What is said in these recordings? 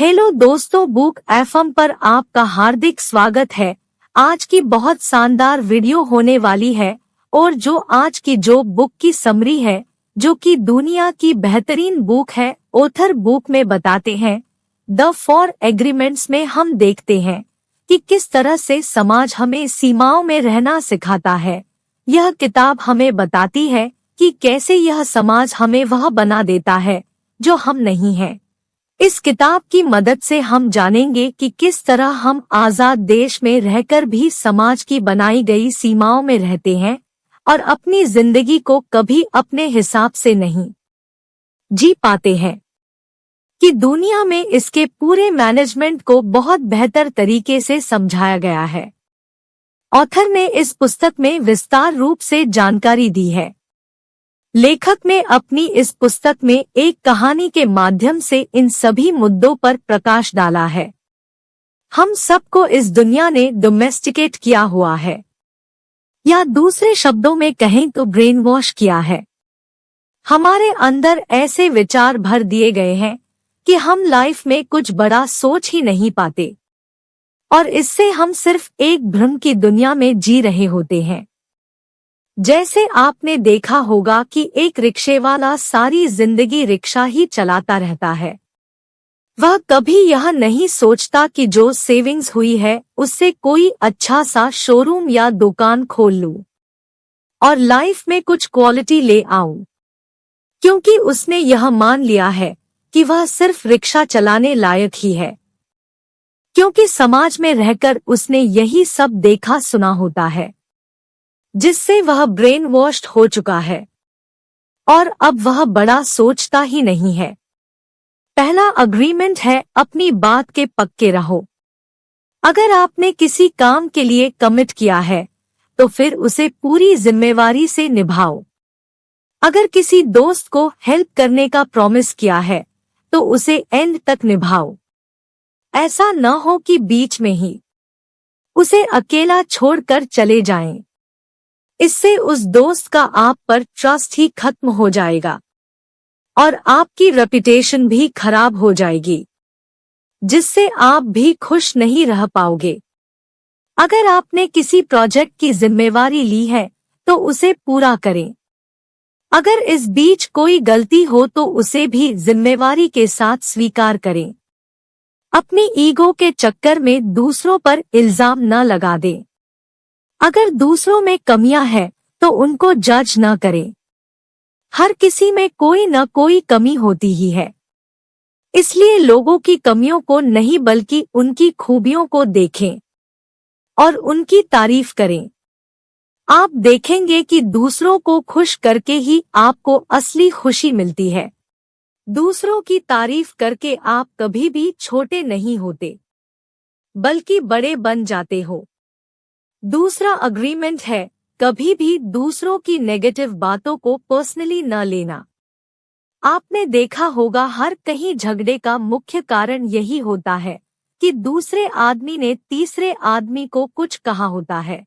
Hello दोस्तों, book FM पर आपका हार्दिक स्वागत है। आज की बहुत शानदार वीडियो होने वाली है और आज की बुक की समरी है, जो कि दुनिया की बेहतरीन बुक है, ऑथर बुक में बताते हैं। द 4 एग्रीमेंट्स में हम देखते हैं कि किस तरह से समाज हमें सीमाओं में रहना सिखाता है। यह किताब हमें बताती है कि कैसे यह समाज हमें वह बना देता है जो हम नहीं हैं। इस किताब की मदद से हम जानेंगे कि किस तरह हम आजाद देश में रहकर भी समाज की बनाई गई सीमाओं में रहते हैं और अपनी जिंदगी को कभी अपने हिसाब से नहीं जी पाते हैं। कि दुनिया में इसके पूरे मैनेजमेंट को बहुत बेहतर तरीके से समझाया गया है। ऑथर ने इस पुस्तक में विस्तार रूप से जानकारी दी है। लेखक ने अपनी इस पुस्तक में एक कहानी के माध्यम से इन सभी मुद्दों पर प्रकाश डाला है। हम सबको इस दुनिया ने डोमेस्टिकेट किया हुआ है, या दूसरे शब्दों में कहें तो ब्रेन वॉश किया है। हमारे अंदर ऐसे विचार भर दिए गए हैं कि हम लाइफ में कुछ बड़ा सोच ही नहीं पाते और इससे हम सिर्फ एक भ्रम की दुनिया में जी रहे होते हैं। जैसे आपने देखा होगा कि एक रिक्शे वाला सारी जिंदगी रिक्शा ही चलाता रहता है। वह कभी यह नहीं सोचता कि जो सेविंग्स हुई है उससे कोई अच्छा सा शोरूम या दुकान खोल लूं और लाइफ में कुछ क्वालिटी ले आऊं, क्योंकि उसने यह मान लिया है कि वह सिर्फ रिक्शा चलाने लायक ही है, क्योंकि समाज में रहकर उसने यही सब देखा सुना होता है, जिससे वह ब्रेन वॉश्ड हो चुका है और अब वह बड़ा सोचता ही नहीं है। पहला अग्रीमेंट है, अपनी बात के पक्के रहो। अगर आपने किसी काम के लिए कमिट किया है तो फिर उसे पूरी जिम्मेवारी से निभाओ। अगर किसी दोस्त को हेल्प करने का प्रॉमिस किया है तो उसे एंड तक निभाओ। ऐसा न हो कि बीच में ही उसे अकेला छोड़कर चले जाएं। इससे उस दोस्त का आप पर ट्रस्ट ही खत्म हो जाएगा और आपकी रेपुटेशन भी खराब हो जाएगी, जिससे आप भी खुश नहीं रह पाओगे। अगर आपने किसी प्रोजेक्ट की जिम्मेवारी ली है तो उसे पूरा करें। अगर इस बीच कोई गलती हो तो उसे भी जिम्मेवारी के साथ स्वीकार करें। अपनी ईगो के चक्कर में दूसरों पर इल्जाम न लगा दें। अगर दूसरों में कमियां हैं तो उनको जज न करें। हर किसी में कोई न कोई कमी होती ही है, इसलिए लोगों की कमियों को नहीं बल्कि उनकी खूबियों को देखें और उनकी तारीफ करें। आप देखेंगे कि दूसरों को खुश करके ही आपको असली खुशी मिलती है। दूसरों की तारीफ करके आप कभी भी छोटे नहीं होते, बल्कि बड़े बन जाते हो। दूसरा अग्रीमेंट है, कभी भी दूसरों की नेगेटिव बातों को पर्सनली न लेना। आपने देखा होगा हर कहीं झगड़े का मुख्य कारण यही होता है कि दूसरे आदमी ने तीसरे आदमी को कुछ कहा होता है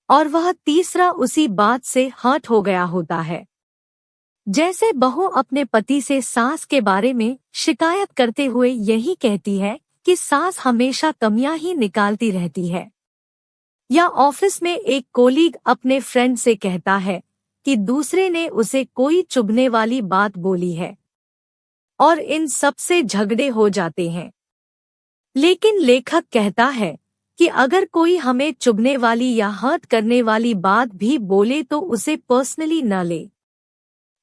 और वह तीसरा उसी बात से हर्ट हो गया होता है। जैसे बहू अपने पति से सास के बारे में शिकायत करते हुए यही कहती है कि सास हमेशा कमियां ही निकालती रहती है, या ऑफिस में एक कोलीग अपने फ्रेंड से कहता है कि दूसरे ने उसे कोई चुभने वाली बात बोली है और इन सब से झगड़े हो जाते हैं। लेकिन लेखक कहता है कि अगर कोई हमें चुभने वाली या हर्ट करने वाली बात भी बोले तो उसे पर्सनली न ले,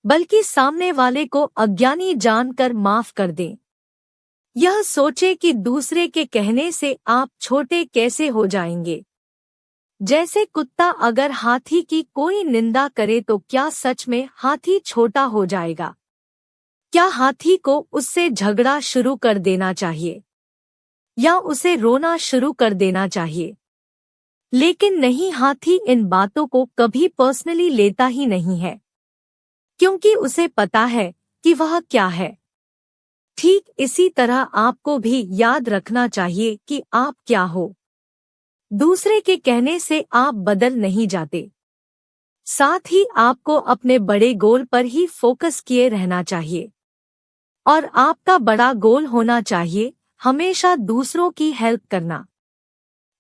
बल्कि सामने वाले को अज्ञानी जानकर माफ कर दें। यह सोचे कि दूसरे के कहने से आप छोटे कैसे हो जाएंगे। जैसे कुत्ता अगर हाथी की कोई निंदा करे तो क्या सच में हाथी छोटा हो जाएगा? क्या हाथी को उससे झगड़ा शुरू कर देना चाहिए या उसे रोना शुरू कर देना चाहिए? लेकिन नहीं, हाथी इन बातों को कभी पर्सनली लेता ही नहीं है, क्योंकि उसे पता है कि वह क्या है। ठीक इसी तरह आपको भी याद रखना चाहिए कि आप क्या हो। दूसरे के कहने से आप बदल नहीं जाते। साथ ही आपको अपने बड़े गोल पर ही फोकस किए रहना चाहिए। और आपका बड़ा गोल होना चाहिए हमेशा दूसरों की हेल्प करना।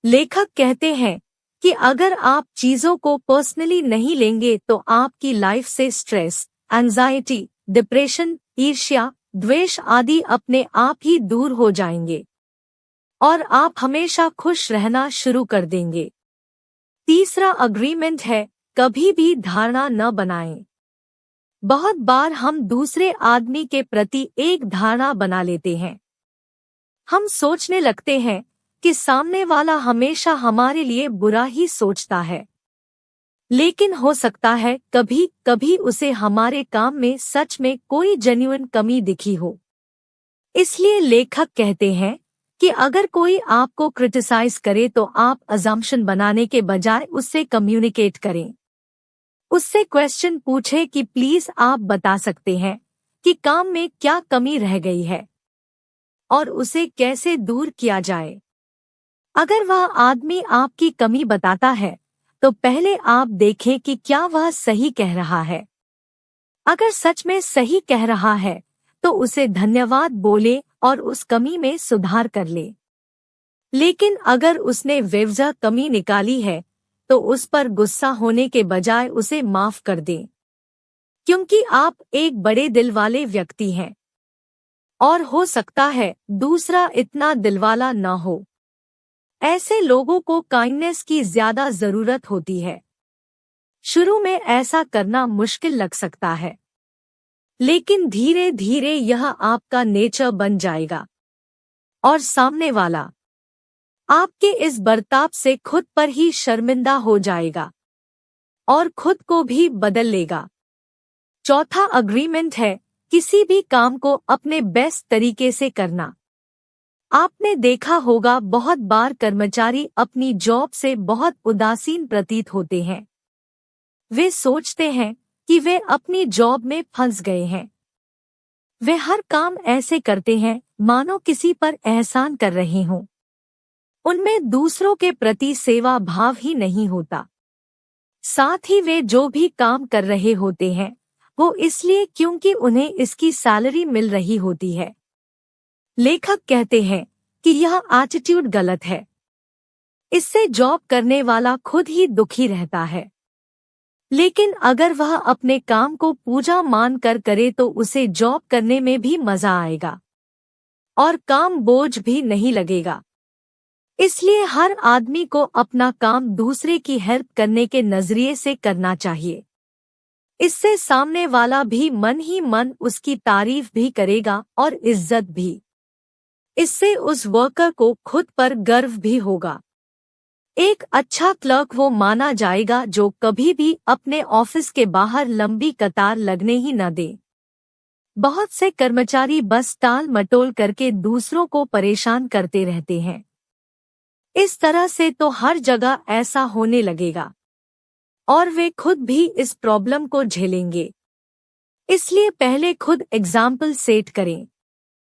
लेखक कहते हैं कि अगर आप चीजों को पर्सनली नहीं लेंगे तो आपकी लाइफ से स्ट्रेस, एंजाइटी, डिप्रेशन, ईर्ष्या, द्वेष आदि अपने आप ही दूर हो जाएंगे और आप हमेशा खुश रहना शुरू कर देंगे। तीसरा अग्रीमेंट है, कभी भी धारणा न बनाएं। बहुत बार हम दूसरे आदमी के प्रति एक धारणा बना लेते हैं। हम सोचने लगते हैं कि सामने वाला हमेशा हमारे लिए बुरा ही सोचता है, लेकिन हो सकता है कभी कभी उसे हमारे काम में सच में कोई जेन्युइन कमी दिखी हो। इसलिए लेखक कहते हैं कि अगर कोई आपको क्रिटिसाइज करे तो आप अजम्पशन बनाने के बजाय उससे कम्युनिकेट करें। उससे क्वेश्चन पूछे कि प्लीज आप बता सकते हैं कि काम में क्या कमी रह गई है और उसे कैसे दूर किया जाए। अगर वह आदमी आपकी कमी बताता है तो पहले आप देखें कि क्या वह सही कह रहा है। अगर सच में सही कह रहा है तो उसे धन्यवाद बोले और उस कमी में सुधार कर ले। लेकिन अगर उसने बेवजह कमी निकाली है तो उस पर गुस्सा होने के बजाय उसे माफ कर दें, क्योंकि आप एक बड़े दिल वाले व्यक्ति हैं और हो सकता है दूसरा इतना दिलवाला न हो। ऐसे लोगों को काइंडनेस की ज्यादा जरूरत होती है। शुरू में ऐसा करना मुश्किल लग सकता है, लेकिन धीरे धीरे यह आपका नेचर बन जाएगा और सामने वाला आपके इस बर्ताव से खुद पर ही शर्मिंदा हो जाएगा और खुद को भी बदल लेगा। चौथा अग्रीमेंट है, किसी भी काम को अपने बेस्ट तरीके से करना। आपने देखा होगा बहुत बार कर्मचारी अपनी जॉब से बहुत उदासीन प्रतीत होते हैं। वे सोचते हैं कि वे अपनी जॉब में फंस गए हैं। वे हर काम ऐसे करते हैं मानो किसी पर एहसान कर रहे हों। उनमें दूसरों के प्रति सेवा भाव ही नहीं होता। साथ ही वे जो भी काम कर रहे होते हैं वो इसलिए क्योंकि उन्हें इसकी सैलरी मिल रही होती है। लेखक कहते हैं कि यह एटीट्यूड गलत है। इससे जॉब करने वाला खुद ही दुखी रहता है। लेकिन अगर वह अपने काम को पूजा मान कर करे तो उसे जॉब करने में भी मजा आएगा और काम बोझ भी नहीं लगेगा। इसलिए हर आदमी को अपना काम दूसरे की हेल्प करने के नजरिए से करना चाहिए। इससे सामने वाला भी मन ही मन उसकी तारीफ भी करेगा और इज्जत भी। इससे उस वर्कर को खुद पर गर्व भी होगा। एक अच्छा क्लर्क वो माना जाएगा जो कभी भी अपने ऑफिस के बाहर लंबी कतार लगने ही न दे। बहुत से कर्मचारी बस टाल मटोल करके दूसरों को परेशान करते रहते हैं। इस तरह से तो हर जगह ऐसा होने लगेगा और वे खुद भी इस प्रॉब्लम को झेलेंगे। इसलिए पहले खुद एग्जाम्पल सेट करें।